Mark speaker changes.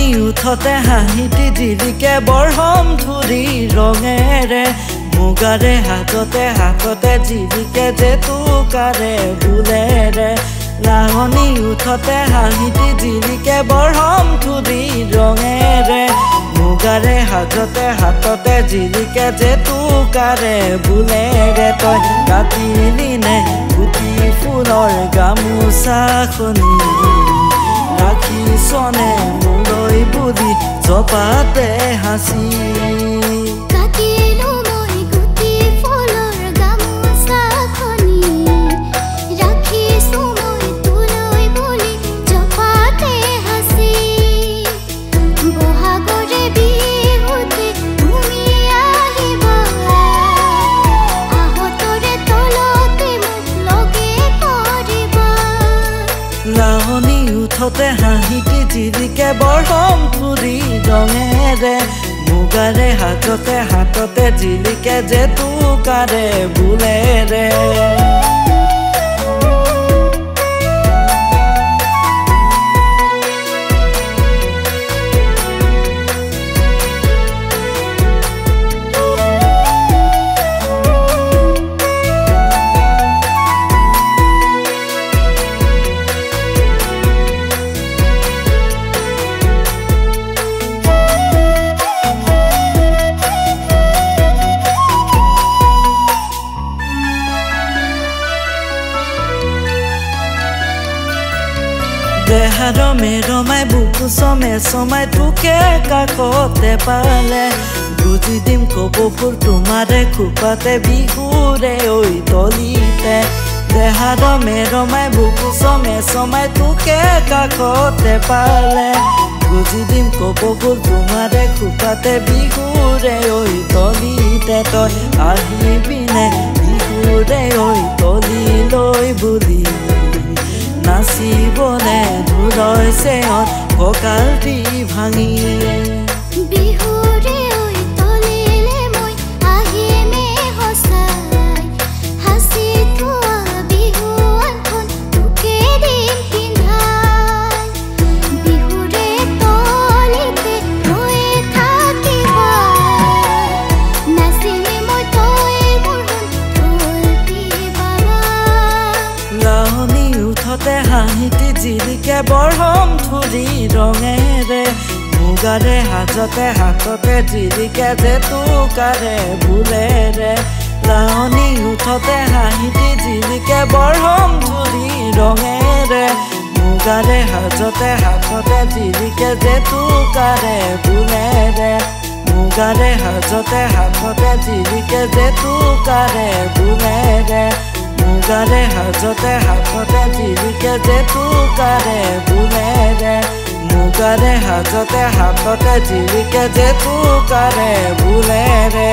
Speaker 1: লাহনি উঠতে হাঁহিটি জিলিকে বৰহম ধুৰি ৰঙেৰে মুগাৰে হাততে জিলিকে জেতুকাৰে বুলেৰে লাহনি উঠতে হাঁহিটি জিলিকে বৰহম ধুৰি ৰঙেৰে মুগাৰে হাততে জিলিকে জেতুকাৰে বুলেৰে তই কাটিলি নে গুটি ফুলৰ গামোচাখনি ৰাখিছনে মোলৈ বুলি জপাতে হাসি
Speaker 2: কাটিলো মই গুটি ফুলৰ গামোচাখনি ৰাখিছো মই তোলৈ বুলি জপাতে হাসি বহাগৰে বিহুতে তুমি আহিবা আহতৰে তলতে মোক লগে কৰিবা
Speaker 1: লাহনি উঠতে হাঁহিটি জিলিকে বৰহম ধুৰি ৰঙেৰে মুগাৰে হাততে জিলিকে জেতুকাৰে বুলেৰে দেহাৰ মেৰমাই বুকু চমাই তোকে কাষতে পালে বুজি দিম কপৌফুল তোমাৰে খোপাতে বিহুৰে ঐ তলিতে দেহাৰ মেৰমাই বুকু চমাই তোকে কাষতে পালে বুজি দিম কপৌফুল তোমাৰে খোপাতে বিহুৰে ঐ তলিতে তই আহিবিনে বিহুৰে ঐ তলিলৈ বুলি নাচিবনে ধুৰৈ চেয়ত কঁকালটি ভাঙি
Speaker 2: বিহুৰে ঐ তলিলে মই আহিমে সঁচাই হাসি থোৱা বিহুৱানখন তোকে দিম পিন্ধাই বিহুৰে তলিতে তই থাকিবা নাচিমে মই তই মোৰ ঢোলটি বাবা
Speaker 1: লাহনি উঠতে হাঁহিটি জিলিকে বৰহম ধুৰি ৰঙেৰে মুগাৰে হাততে জিলিকে জেতুকাৰে বুলেৰে লাহনি উঠতে হাঁহিটি জিলিকে বৰহম ধুৰি ৰঙেৰে মুগাৰে হাততে জিলিকে জেতুকাৰে বুলেৰে মুগাৰে হাততে জিলিকে জেতুকাৰে বুলেৰে মুগাৰে হাততে জিলিকে জেতুকাৰে বুলেৰে মুগাৰে হাততে জিলিকে জেতুকাৰে বুলেৰে